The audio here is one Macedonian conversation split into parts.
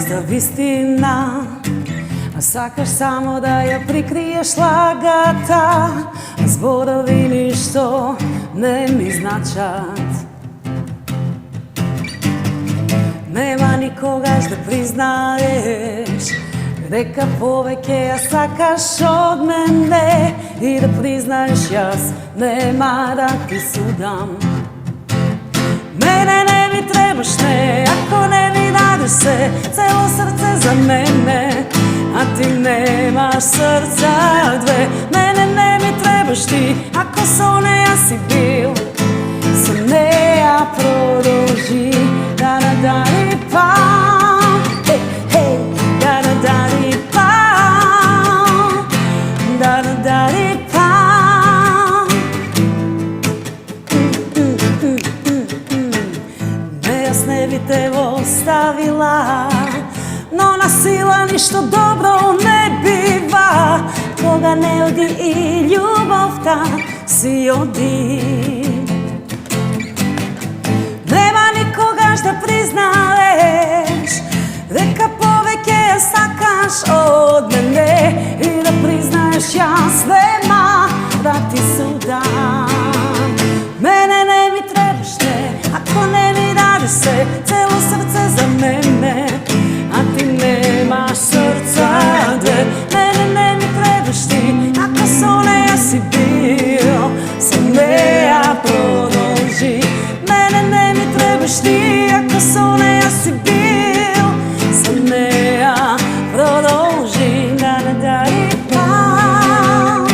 за вистина, а сакаш само да ја прикриеш лагата, зборови ништо не ми значат. Нема никогаш да признаеш дека повеќе ја сакаш од мене и да признаеш јас нема да ти судам. Мене не ми требаш не, ако не ми дадеш се, цело срце за мене, а ти немаш срца две. Мене не ми требаш ти, ако со неја си бил, со неја продолжи да надари пам, хей, да надари пам, да надари пам. Не, јас не би те оставила, но на сила ништо добро не бива, кога не оди и љубовта си оди. Нема никогаш да признаеш дека повеќе ја сакаш од мене и да признаеш јас нема да ти судам. Мене не ми требаш не, ако не ми дадеш се, цело срце за мене, а ти немаш срца две. Мене не ми требаш ти, ако со неја си бил, со неја продолжи. Мене не ми требаш ти, ако со неја си бил, со неја продолжи. Да не дари пам,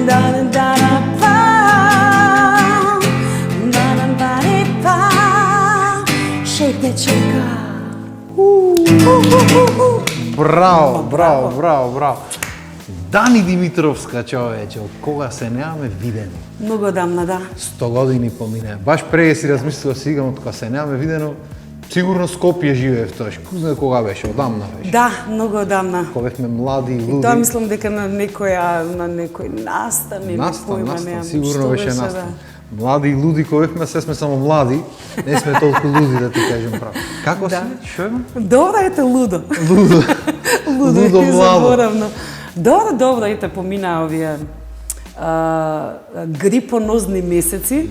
да не дара пам, да не дари пам. Шејте чека. Браво, браво, браво, браво. Дани Димитровска, човече, од кога се неаме видено? Многу одамна, да. 100 години помине. Баш преди си размислила сигурно од кога се неаме видено, сигурно Скопје живеев тоаш. Кој знае кога беше, одамна беше. Да, многу одамна. Кога бевме млади и луди. Тоа мислам дека на некој настан или појма немам. Сигурно беше настан. Млади и луди, кога бевме, се сме само млади, не сме толку луди, да ти кажем право. Како си? Шо има? Добро ете лудо. Лудо. Лудо младо. Добро ете помина овие грипонозни месеци.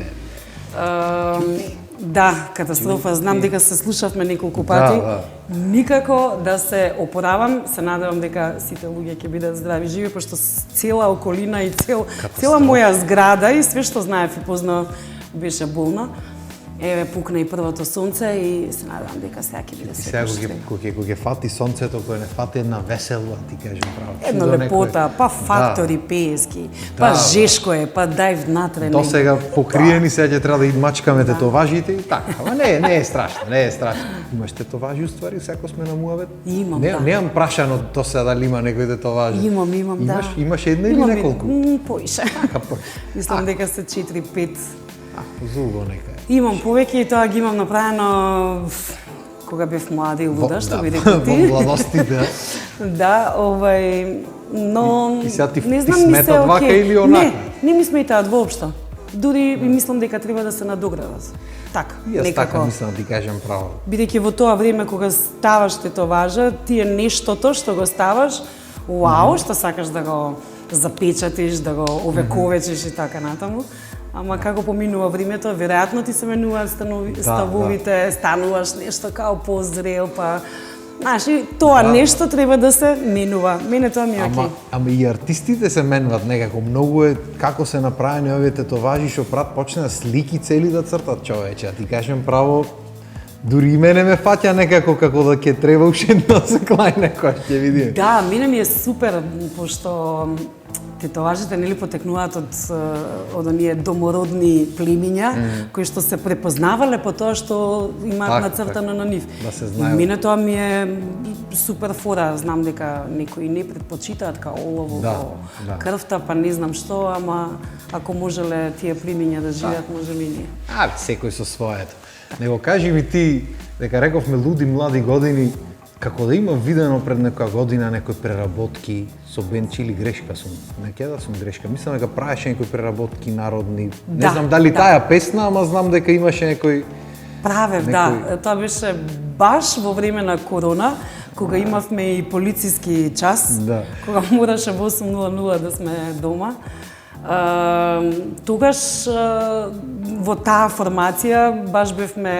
Да, катастрофа. Знам дека се слушавме неколку пати. Никако да се опоравам, се надевам дека сите луѓе ќе бидат здрави живи, пошто цела околина и цела моја зграда и све што знаев и познав беше болно. Еве пукна и првото сонце и се надевам дека сега ќе биде се. Сега кога ќе фати сонцето, кога не фати една весела, ти кажем право. Едно лепота, па фактори пески, па жешко е, па дај внатре. До сега покриени, сега ќе треба да мачкаме тетоважите и така. Ама не е страшно, не е страшно. Имаш тетоважи уствари, секој сме на муавет? Имам, да. Немам прашано до сега дали има некој тетоважи. Имам, да. Имаш една или неколку? Поише. Мислам дека се 4-5. Зулго некај. Имам повеќе и тоа ги имам направено кога бев млада и луда, што би рекол ти. Во младостите. Да, но и сега ти не знам, сметат вака или онака? Не ми сметаат воопшто. Дури мислам дека треба да се надоградат. Така, некако. Јас така мислам, ти кажам право. Бидејќи во тоа време кога ставаш тетоважа, ти е нештото што го ставаш, вау, што сакаш да го запечатиш, да го овековечиш и така натаму. Ама како поминува времето, веројатно ти се менуваат ставовите, стануваш нешто као позрел, па знаеш, тоа нешто треба да се менува. Мене тоа ми е окей. Ама и артистите се менуват некако. Многу е како се направени овие тетоважи, што прат почна слики цели да цртат, човече. А ти кажем право, дури и мене ме фаќа некако како да ќе треба уште да се клајне, кој ќе видиме. Да, мене ми е супер, пошто тетоважите нели потекнуваат од оние домородни племиња кои што се препознавале по тоа што имаат нацртано на нив. Да се знае. Мене тоа ми е супер фора, знам дека некои не предпочитаат као олово во крвта, па не знам што, ама ако можеле тие племиња да живеат, можеме и ние. Секој со своето. Него кажи ми ти, дека рековме луди млади години, како да има видено пред некоја година некои преработки со бенч или грешка сум. Не ќе да сум грешка. Мислам дека правеше некои преработки народни. Не знам дали таа песна, ама знам дека имаше некој правев, да. Тоа беше баш во време на корона, кога имавме и полициски час, Да. кога мораше во 8:00 да сме дома, тогаш во таа формација баш бевме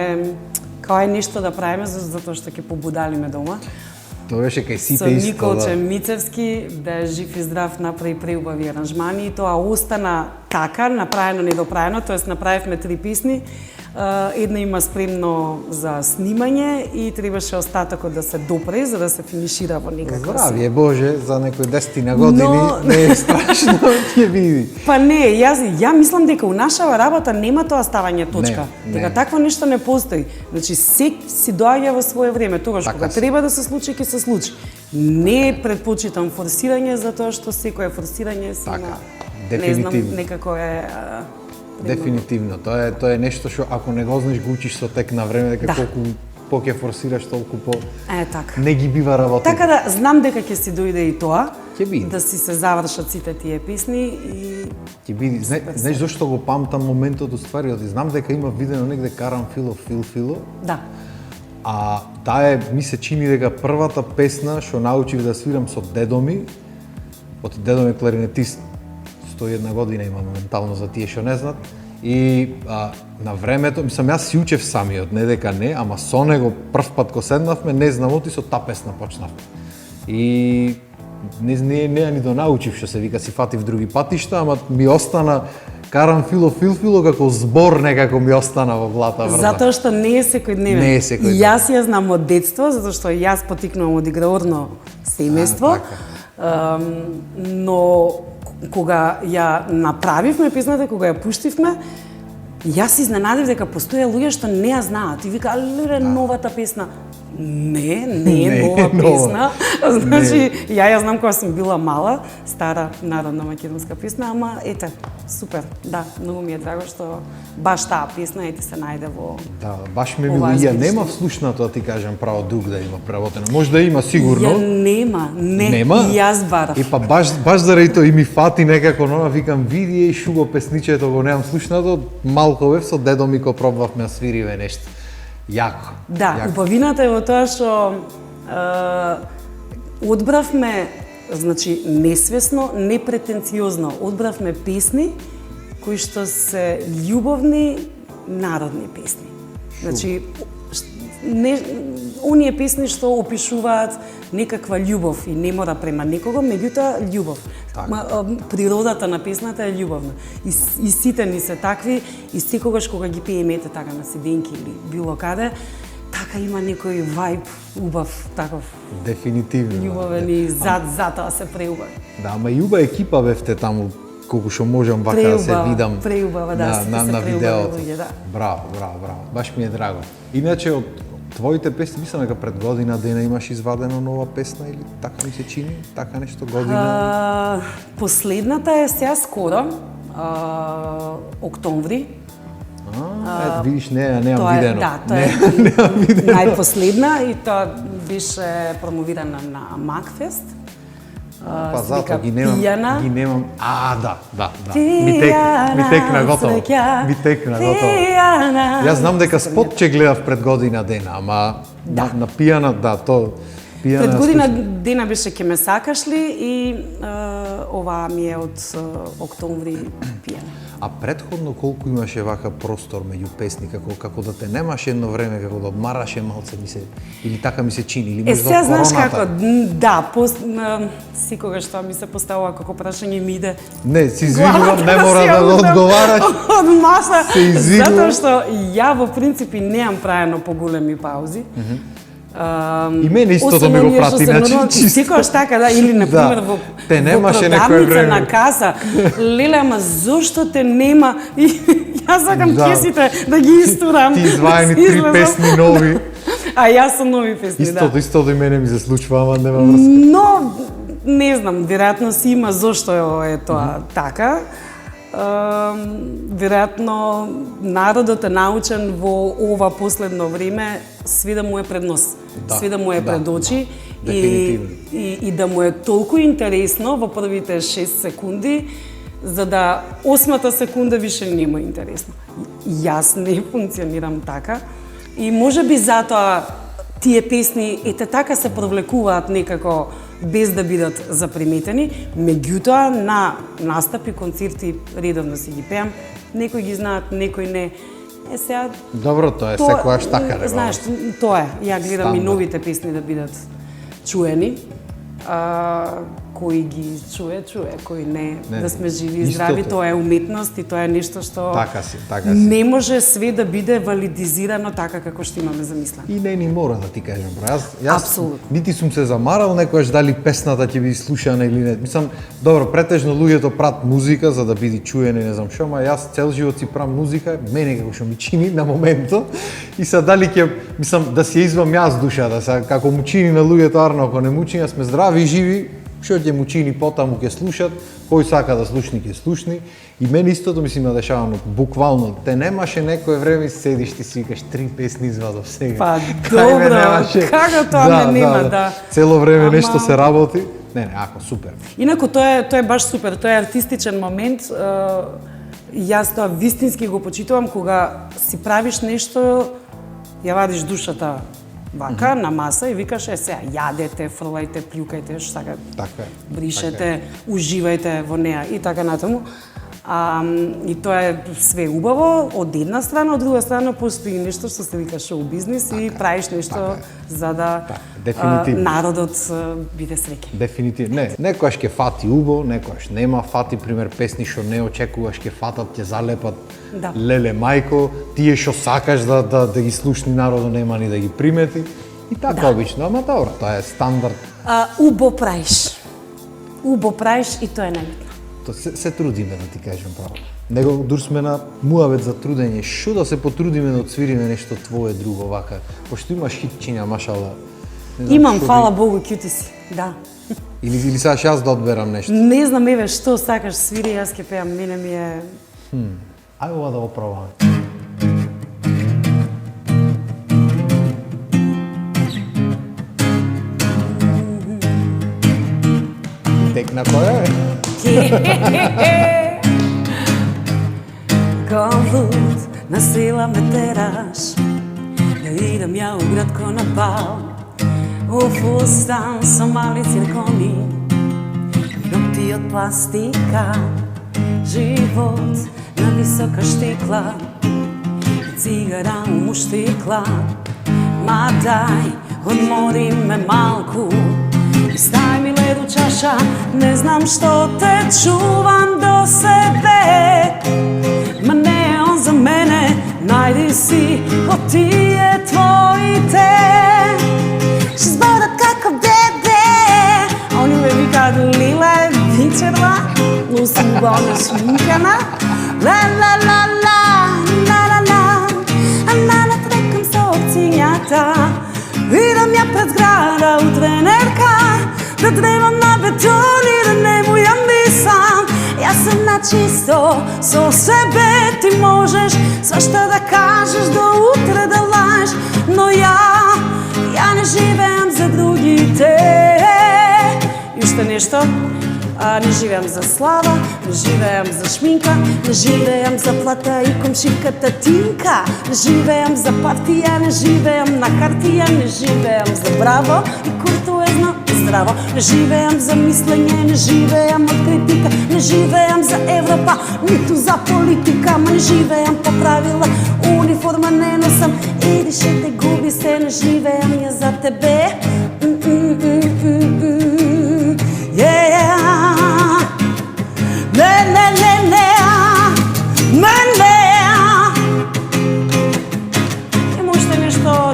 кај нешто да правиме затоа што ќе побудалиме дома. Тоа беше кај Со сите исто, Николче да. Мицевски, да е жив и здрав, направи преубави аранжмани и тоа остана така, направено недоправено, тоест направивме 3 песни. Една има спремно за снимање и требаше остатокот да се допре за да се финишира во некаква. Здравје Боже, за некои 10 години Но- не е страшно, ќе види. Па не, ја мислам дека у нашава работа нема тоа ставање точка. Не, Дека не. такво нешто не постои. Значи сек си доаѓа во свое време, тогаш Така кога си. треба да се случи, ќе се случи. Не предпочитам форсирање затоа што секое форсирање си Така, има, не знам, дефинитивно. некако е Дефинитивно, тоа е нешто што ако не го знаеш го учиш со тек на време, дека Да. колку по ќе форсираш толку по така. не ги бива работи. Така да знам дека ќе си дојде и тоа, Ќе биде. да си се завршат сите тие песни и Ќе биде. Знаеш зошто го памтам моментот уствари, знам дека има видено негде Карам Фило, да. а таа ми се чини дека првата песна што научив да свирам со дедо ми, дедо ми е кларинетист, 101 година има моментално за тие што не знаат, и на времето, мислам, јас си учев самиот, не дека не, ама со него прв пат ко седнавме, не знам, и со таа песна почнавме. И не ја ни донаучив, што се вика, си фатив други патишта, ама ми остана Карам Фило како збор некако ми остана во главата врза. Затоа што не е секојдневен. Не е секојдневен. И јас ја знам од детство, затоа што јас потикнувам од играорно семејство. Но кога ја направивме песната, кога ја пуштивме, јас изненадив дека постоја луѓе што не ја знаат. И вика, леле, новата песна. Не е Не е нова нова. песна. Значи, ја знам кога сум била мала, стара народна македонска песна, ама ете, супер. Да, многу ми е драго што баш таа песна ете се најде во. Да, баш ме мило, Ова и ја збориште. нема вслушнато, да ти кажам право, друг да има преработено. Може да има сигурно. Ја нема, не, Нема? и јас барав. И па баш заради тоа и ми фати некако, но викам, види и шуго песничето го немам слушнато, малку бев со дедо ми ко пробвавме да свириве нешто. Јако. Да, јако. убавината е во тоа што одбравме, значи несвесно, непретенциозно, одбравме песни кои што се љубовни народни песни. Значи не, оние песни што опишуваат некаква љубов и не мора према некого, меѓутоа љубов. Природата на песната е љубовна. И сите ни се такви, и секогаш кога ги пееме така на седенки или било каде, така има некој вајб убав, таков Дефинитивно. љубовен и затоа се преубави. Да, ама и уба екипа бевте таму, колку што можам вака да се видам преубава, да, сите се на преубави видеото. луѓе, да. Браво. Баш ми е драго. Иначе од твоите песни, мислам дека пред година дена имаш извадено нова песна или така ми се чини, така нешто година. Последната е сега скоро, октомври. Ето видиш, немам Тоа е, видено. да, тоа е Немам видено. најпоследна и тоа беше промовирана на Макфест. Па се затоа вика ги немам, Пијана. ги немам. Да. Пијана, Ми текна готово. среќа, Ми текна готово. Пијана. Јас знам дека спот че гледав пред година дена, ама Да. на пијана, да, то пијана. Пред година слушам. дена беше Ке ме сакаш ли и оваа ми е од октомври Пијана. А предходно колку имаше вака простор меѓу песни, како да те немаш едно време, како да одмараше малце ми се, или така ми се чини, или можда Сега од знаеш короната. како, да, секогаш тоа ми се поставува како прашање ми иде. Не, си извинувам, главата не мора си ја да го удам одговараш. Од маса, Се извинувам. затоа што ја во принципи неам правено поголеми паузи. И мене истото освен ми го оние што прати, се значи, нормално, чисто. секогаш така, да, или на пример Да. во Те немаше во некое продавница време. на каса. Леле, ама зошто те нема? И јас сакам Да. кесите да ги истурам. Ти изваени да 3 излезам. песни нови. А јас сум нови песни, да. Истото и мене ми се случува, ама нема врска. Но, не знам, веројатно си има зошто е тоа така. Веројатно народот е научен во ова последно време сви да му е пред нос, Да, сви да му е да, пред очи да, и, дефинитивно. и да му е толку интересно во првите 6 секунди, за да 8-та секунда више не му е интересно. Јас не функционирам така и можеби затоа тие песни ете така се провлекуваат некако без да бидат заприметени, меѓутоа на настапи, концерти редовно си ги пеам, некои ги знаат, некои не. Сега Добро, тоа е секогаш така, не знаеш, тоа е. Ја гледам и новите песни да бидат чуени. Кој ги чуе, кој не, да сме живи и здрави, тоа е уметност и тоа е нешто што така си. Не може све да биде валидизирано така како што имаме замислено. И не ни мора да ти кажам, бро. Јас Апсолутно. нити сум се замарал некојаш дали песната ќе биде слушана или не. Мислам, добро, претежно луѓето прават музика за да биде чуена и не знам што, ама јас цел живот си правам музика, мене како што ми чини на моментот и са дали ќе, мислам, да си извам јас душата, са како му чини на луѓето, арно ако не му чини, сме здрави и живи, што ќе му чини потаму ќе слушат, кој сака да слушни ќе слушни. И мене истото ми се надешавано, буквално, те немаше некое време седиш ти си викаш 3 песни извадов сега. Па добро, како тоа ме нема, да. Цело време нешто се работи. Не, ако супер. Инаку тоа е баш супер, тоа е артистичен момент. Јас тоа вистински го почитувам кога си правиш нешто, ја вадиш душата вака на маса и викаш сега јадете, фрлајте, плјукајте, што сака. Така е. Бришете, уживајте во неа и така натаму. И тоа е све убаво од една страна, од друга страна постои нешто што се вика шоу бизнис и правиш нешто за да народот биде среќен. Дефинитивно. Не, некојаш ќе фати убаво, некојаш нема фати, пример песни што не очекуваш ќе фатат, ќе залепат. Да. Леле мајко, тие што сакаш да ги слушни народот нема ни да ги примети. И така обично, ама добро, тоа е стандард. Убо праиш. Убо праиш и тоа е најбитно. Се трудиме, да ти кажем право. Него дур сме на муавет за трудење. Шо да се потрудиме да отсвириме нешто твое друго вака? Пошто имаш хитчиња, машала. Имам, фала Богу, кјути си, да. Или сакаш јас да одберам нешто? Не знам, еве, што сакаш свири, јас ќе пеам, мене ми е... Ајде ова да го пробаме. Текна која е? Ковут на сила ме тераш да идам ја у градко на бал. У фустан со мали циркони, ноти од пластика, живот на висока штикла, цигара у муштикла. Ма дај, одмори ме малку, стај ми лед у чаша, не знам што те чувам до себе. Ма не е он за мене, најди си од тие твоите. Ще зборат како бебе, они ме викаат Лила е вечерла, усилбона шминкана. Ла-ла-ла-ла, на-на-на, а натрекам со опцињата. Идам ја пред зграда у тренерка, да древам на бетон и да не му ја мислам. Јас сум на чисто со себе, ти можеш свашта да кажеш, до утре да лаеш, но ја не живеам за другите. И уште нешто, не живеам за слава, не живеам за шминка, не живеам за плата и комшиката Тинка, не живеам за партија, не живеам на хартија, не живеам за браво и куртуезно и здраво, не живеам за мислење, не живеам од критика, не живеам за Европа, ниту за политика, ма не живеам по правила, униформа не носам, идиш те губи се, не живеам ја за тебе.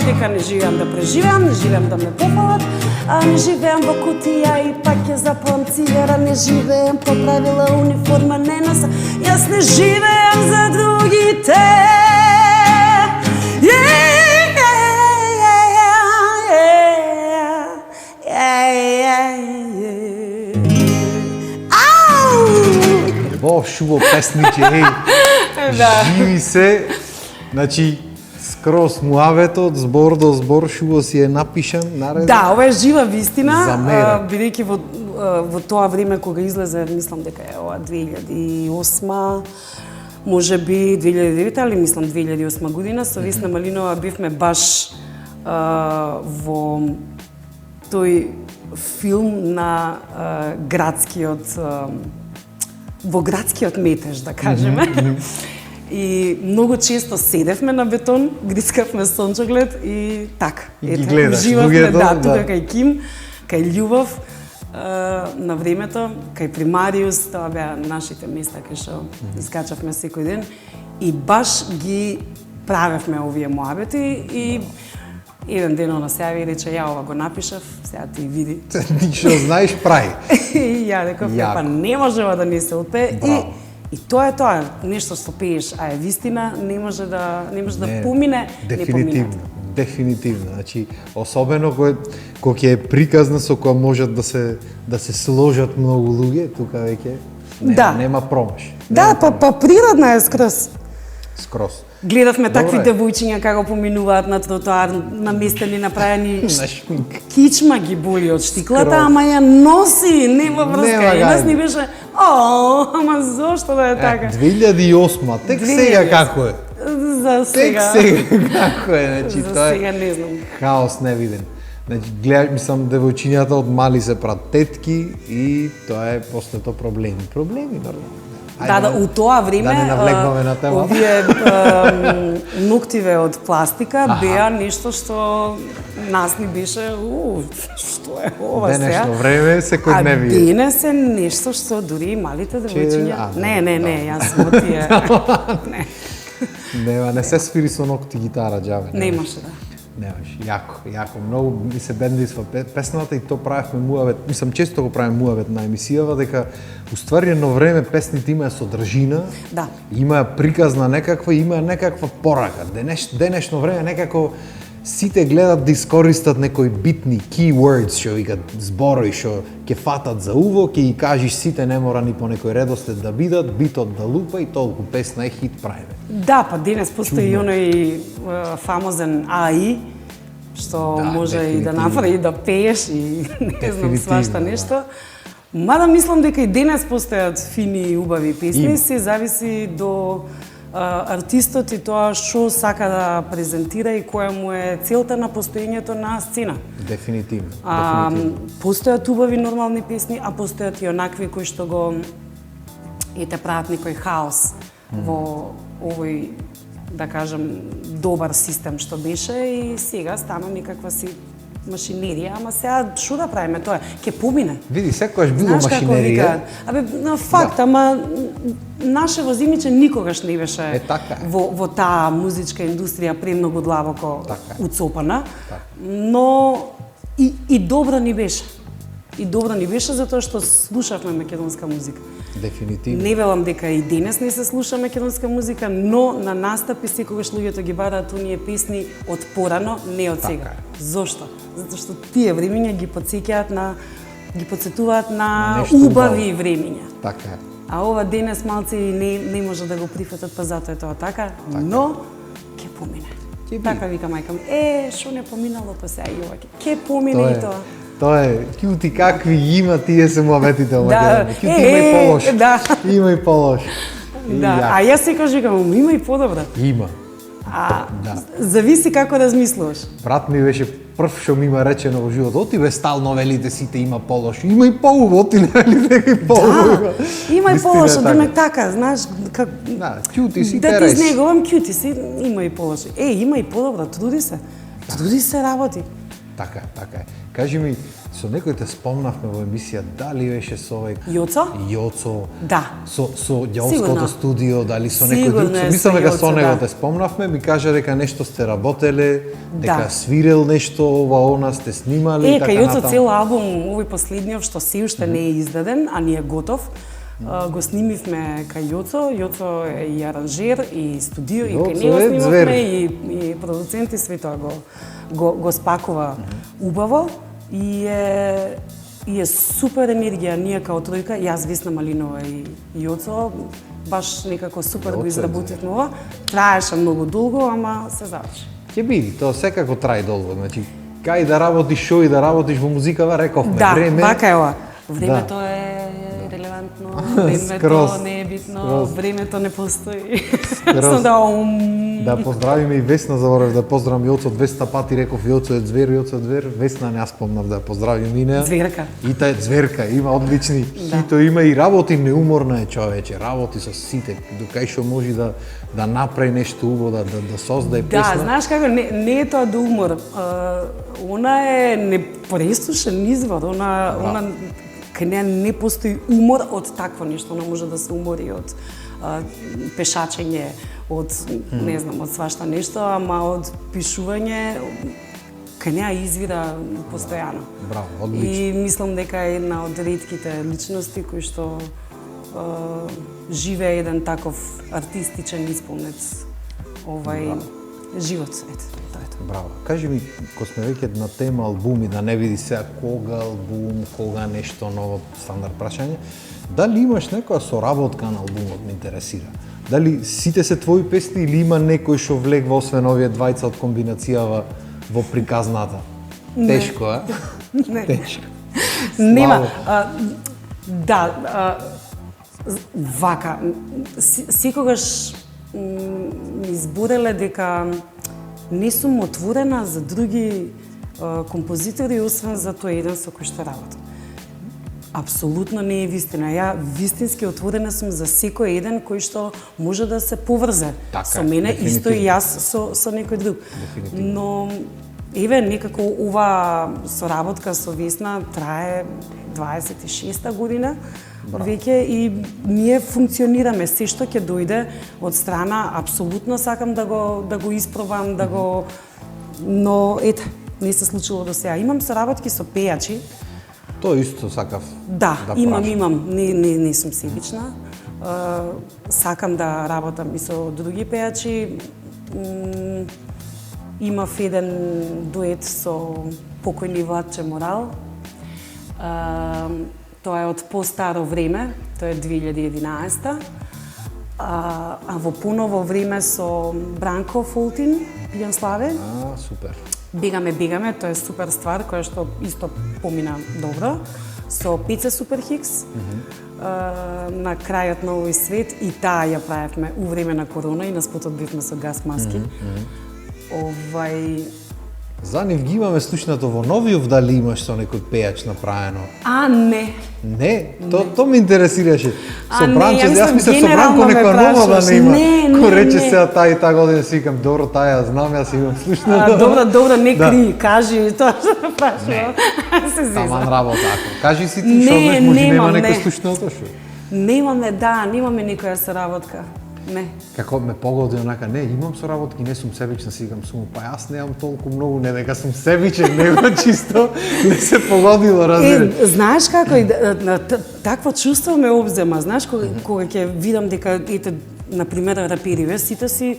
Дека не живеам да преживеам, не живеам да ме пофалат, не живеам во кутија и пак ќе запалам цигара, не живеам по правила, униформа не носа, јас не живеам за другите. Во шубо песниче, живи се, значи, скроз муавето, од збор до збор, шубо си е напишан, нареден. Да, ова е жива вистина, Замера. бидејќи во тоа време кога излезе, мислам дека е ова 2008, може би 2009, али мислам 2008 година, со Весна Малинова бевме баш во тој филм на градскиот во градскиот метеж, да кажеме. И многу често седевме на бетон, грискавме сончоглед и така. И ги гледаш уживавме, луѓето, тука кај Ким, кај Љубов, на времето, кај Примариус, тоа беа нашите места кај што искачавме секој ден и баш ги правевме овие моабети и еден ден она се јави и рече, ја ова го напишав, сега ти види. Ти што знаеш прави. И ја реков, па не можева да не се отпее. И тоа е тоа, нешто што пееш, а е вистина, не може да помине, не помине. Дефинитивно. Значи, особено кога ќе е приказна со која можат да се сложат многу луѓе, тука веќе нема промаш. Да, па природна е скроз. Скроз. Гледавме такви девојчиња како поминуваат на тротоар, наместени, направени кичма ги боли од штиклата, ама ја носи, нема врска. И нас ни беше, ама зошто да е така? 2008, тек сега како е? За сега. Тек сега како е, значи тоа е. За сега не знам. Хаос невиден. Значи, гледаш, мислам, девојчињата од мали се прават тетки и тоа е после тоа проблеми. Проблеми, нормално. Да, у тоа време овие ноктиве од пластика беа нешто што нас ни беше, што е ова сега? Денешно време секојдневие. А денес е нешто што дури и малите девојчиња. Не, јас сум од тие. Не се свири со нокти гитара, џабе. Немаше, да. Немаш, јако, многу ми се бендисва песната и то правевме муавет, мислам често го правиме муавет на емисијава, дека уствари едно време песните имаа содржина, имаа приказна некаква, имаа некаква порака. Денешно време некако сите гледат да искористат некои битни keywords, што викат зборови што ќе фатат за уво, ќе ги кажеш сите, не мора ни по некој редослед да бидат, битот да лупа и толку песна е хит правиме. Да, па денес постои и оној фамозен AI, што може и да направи и да пееш и не знам свашта нешто. Мада мислам дека и денес постојат фини и убави песни, се зависи до артистот и тоа што сака да презентира и која му е целта на постоењето на сцена. Дефинитивно. Постојат убави нормални песни, а постојат и онакви кои што го и те прават некој хаос во овој, да кажам, добар систем што беше и сега стана некаква си машинерија, ама сега што да правиме тоа? Ќе помине. Види, секогаш било машинерија. Абе, на факт, ама наше возимиче никогаш не беше во таа музичка индустрија премногу длабоко уцопана, но и добро ни беше. И добро ни беше затоа што слушавме македонска музика. Дефинитивно. Не велам дека и денес не се слуша македонска музика, но на настапи секогаш луѓето ги бараат оние песни од порано, не од сега. Зошто? Затоа што тие времиња ги потсетуваат на убави времиња. Така е. А ова денес малци не може да го прифатат, па затоа е тоа така, но ќе помине. Така вика мајка ми, шо не поминало, па сега и ова ќе помине и тоа. Тоа е, кјути какви има тие се муаветите во Македонија. Кјути има и полош. Има и полош. А јас секогаш викам, има и подобро. Има. Зависи како размислуваш. Брат ми беше прв што ми има речено во животот, оти бе стално велите сите има полош. Има и поубаво, оти не велите дека и поубаво. Има и полош, демек така, знаеш, кјути си да ти знегувам, кјути си, има и полош. Има и подобро, труди се работи. Така е. Кажи ми, со некој те спомнавме во емисија, дали беше со овој Јоцо? Да. Со Ѓауското студио, дали со некој друг? Мислам дека со него те спомнавме, ми кажа дека нешто сте работеле, дека свирел нешто, ова сте снимали и така натаму. Јоцо цел албум, овој последниот што се уште не е издаден, а ни е готов. Го снимивме кај Јоцо. Јоцо е и аранжер, и студио, и кај него снимавме, и продуцент, и све тоа го спакува убаво. И е супер енергија, ние као тројка, јас, Весна Малинова и Јоцо, баш некако супер го изработивме ова. Траеше многу долго, ама се заврши. Ќе биде, тоа секако трае долго, значи, кај да работиш, шо и да работиш во музикава, рековме, време. Да, вака е ова. Времето е релевантно, времето не е битно, времето не постои. Скроз. Сам Да поздравиме и Весна, заборав да поздравам Јоцо 200 пати, реков Јоцо е звер, Јоцо е звер. Весна не ја спомнав да ја поздравим и неа. Зверка. И таа е зверка, има одлични хито, има и работи неуморна е човече, работи со сите, докај што може да направи нешто убаво, да создаде песна. Да, знаеш како, не е тоа до умор. Она е непресушен извор, она кај неа не постои умор од такво нешто, она може да се умори од пешачење, од не знам, од свашта нешто, ама од пишување кај неа извира постојано. Браво, одлично. И мислам дека е една од ретките личности кои што живее еден таков артистичен исполнет живот. Ето, тоа е тоа. Браво. Кажи ми, кога сме веќе на тема албуми, да не види сега кога албум, кога нешто ново, стандард прашање, дали имаш некоја соработка на албумот, ме интересира? Дали сите се твои песни или има некој што влегва освен овие двајца од комбинацијава во приказната? Тешко, а? Не. Тешко. Нема. Вака, секогаш ми збореле дека не сум отворена за други композитори, освен за тој еден со кој што работам. Апсолутно не е вистина. Ја вистински отворена сум за секој еден кој што може да се поврзе со мене, исто и јас со некој друг. Но еве некако ова соработка со Весна трае 26-та година. Веќе и ние функционираме, се што ќе дојде од страна, апсолутно сакам да го испробам, но ете, не се случило до сега. Имам соработки со пејачи. Тоа исто сакав. Да, имам, не сум себична. Сакам да работам и со други пејачи. Имав еден дует со покојни Владче Морал. Тоа е од постаро време, тоа е 2011. А во поново време со Бранко Фолтин, Пијан Славе. Супер. Бегаме, тоа е супер ствар, која што исто помина добро. Со Пице Супер Хикс, на крајот на овој свет, и таа ја правевме у време на корона и на спотот бивме со газ маски. За нив ги имаме слушнато во Новиов, дали имаш со некој пејач направено? Не. Не? То ме интересираше. Со Бранче, јас мислам со генерално Бранко некоја нова да не има. Кој рече не. сега таа и таа година си викам, добро, таа ја знам, јас имам слушнато. Добро, не кри, кажи тоа што прашувам. Се зезам. Таман работа, ако. Кажи си ти, што знаеш, може нема некој слушнато, што? Немаме некоја соработка. Не. Како ме погоди онака, не, имам соработки, не сум себична, си викам сум, па јас немам толку многу, не дека сум себичен, него чисто не се погодило, разбери. Знаеш како, такво чувство ме обзема, знаеш, кога ќе видам дека, ете, например, рапери, сите си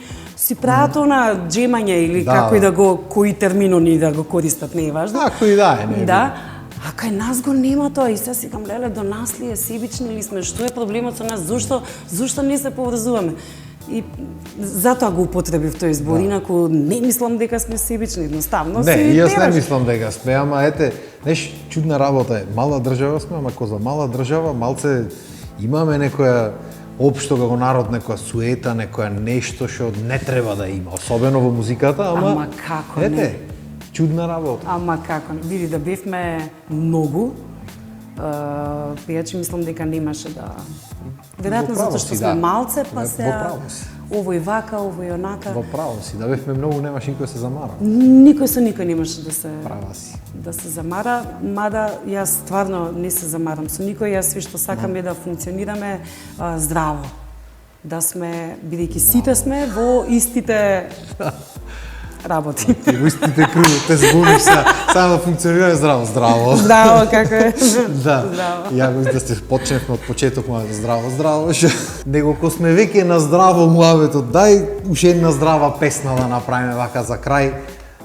прават она джемање или како и кои терминони да го користат, не е важно. Како и да е, не е. Да. А кај нас го нема тоа и сега си кам, леле, до нас ли е, себични ли сме, што е проблемот со нас, зошто не се поврзуваме? И затоа го употребив тој збор, инаку не мислам дека сме себични, едноставно не, си јас певаш. не мислам дека сме, ама ете, неш, чудна работа е, мала држава сме, ама за мала држава малце имаме некоја општо како народ, некоја суета, некоја нешто што не треба да има, особено во музиката, ама како ете, не? Чудна работа. Ама како, види да бевме многу, пејачи мислам дека немаше да... Веројатно затоа што сме малце, па сега овој вака, овој онака. Во право си, да бевме многу немаше никој се замара. Никој со никој немаше да се... Права си. Да се замара, мада јас стварно не се замарам со никој, јас све што сакам е да функционираме здраво. Да сме, бидејќи сите сме во истите работи. Во истите круги, те збуниш само да функционираме здраво. Здраво, како е. Да. Ја да се почневме од почеток, здраво. Него ко сме веќе на здраво муабетот, дај уште една здрава песна да направиме вака за крај,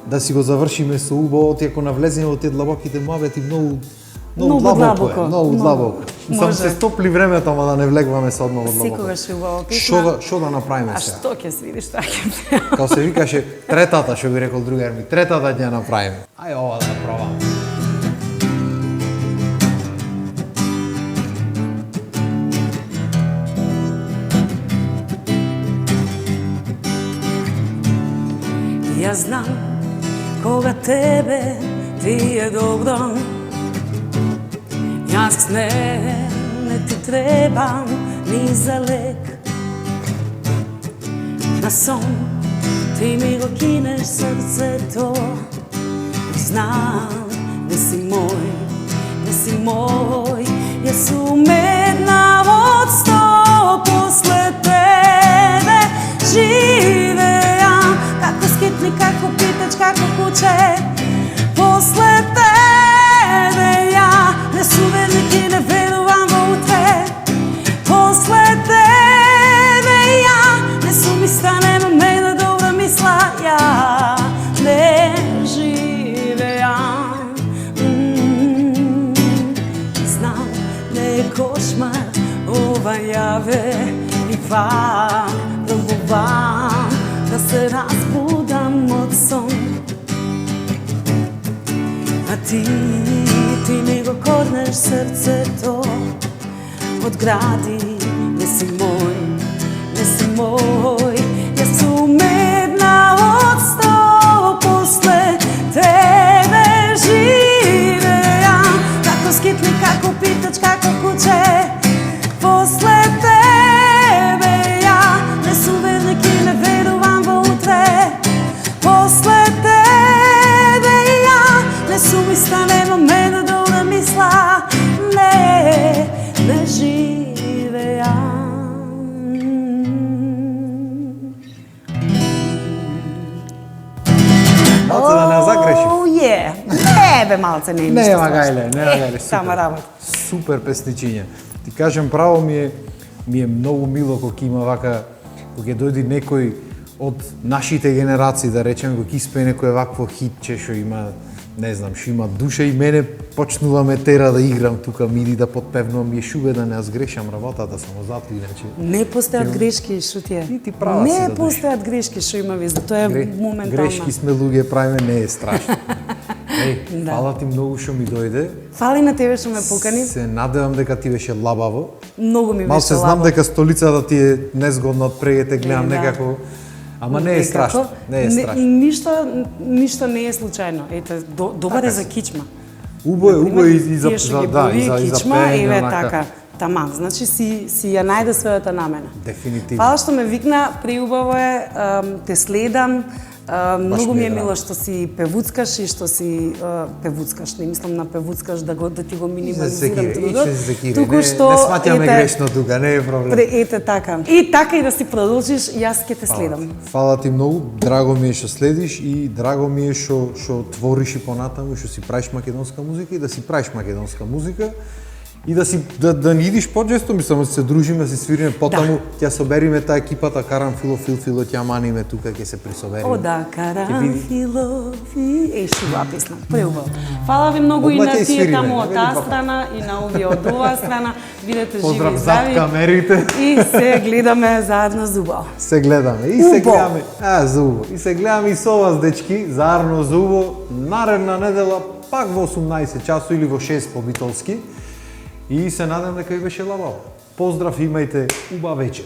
да си го завршиме со убаво, ако навлеземе во тие длабоките муабети многу длабоко. Само се стопли времето, ама да не влегваме се одново длабоко. Секогаш е убава песна. Што да направиме сега? А што ќе се видиш, така ќе. Као се викаше третата, што би рекол другар ми, третата ќе направиме. Ај ова да пробаме. Ја знам кога тебе ти е добро. Јас не ти требам ни за лек. На сон ти ми го кинеш срцето. Знам, не си мој, јас сум една од 100 после тебе. Живеам како скитник, како питач, како куче. После тебе ја не сум верник и не верувам во утре. После тебе ја не сум иста, немам една добра мисла. Ја не живеам. Знам, не е кошмар ова јаве и пак пробувам да се разбудам од сон. А ти ми го корнеш срцето од гради. Не си мој, јас сум една од 100 после тебе. Живеам како скитник, како питач, како куче. После тебе ја не сум верник и не верувам во утре. После тебе ја не сум иста, немам една добра мисла. Не живеам. Малце да не загрешив. Не бе, малце, не е ништо Нема страшно. гајле, Тама работа. Супер песничиња. Ти кажем право, ми е многу мило кога има вака, кога ќе дојде некој од нашите генерации, да речеме, кога ќе испее некој вакво хитче што има, не знам, што има душа, и мене почнува ме тера да играм тука, мири да подпевнувам, јеш убеден, јас грешам работата само затоа, иначе. Не постојат грешки, што ти е? Ти права си, Не да постојат грешки, што има везда, тоа е моментално. Грешки сме луѓе, правиме, не е страшно. Фала ти многу што ми дојде. Фали на тебе што ме покани. Се надевам дека ти беше лабаво. Многу ми беше Малце знам лабаво. дека столицата ти е незгодна од прегете, гледам Да. некако. Ама не е страшно, не е страшно. Ништо не е случајно. Ете, добар е за кичма. Убаво и за Тие што ги да, боли и за кичма, пеење, еве онака. така. Таман, значи си ја најде својата намена. Дефинитивно. Фала што ме викна, преубаво е, те следам. Многу ми е мило што си певуцкаш и што си певуцкаш, не мислам на певуцкаш да ти го минимализирам трудот. Туку што не смаќаме грешно тука, не е проблем. Ете така. И така и да си продолжиш, јас ќе те следам. Фала ти многу, драго ми е што следиш и драго ми е што твориш и понатаму, што си правиш македонска музика и да си правиш македонска музика. И да ни идиш почесто, мислам да се дружиме, да си свириме потаму, ќе собериме таа екипата Карамфило, Филфило, ќе маниме тука, ќе се присобериме. О да, Карамфило, шуга песна, преубаво. Фала ви многу и на тие таму од таа страна и на овие од оваа страна. Бидете живи Поздрав и зад здрави. камерите. И се гледаме заедно зубаво. Се гледаме и се гледаме. Зубо. И се гледаме и со вас, дечки, заедно зубо, наредна недела, пак во 18 часу или во 6 по битолски. И се надам дека ви беше лабаво. Поздрав, имајте убав вечер.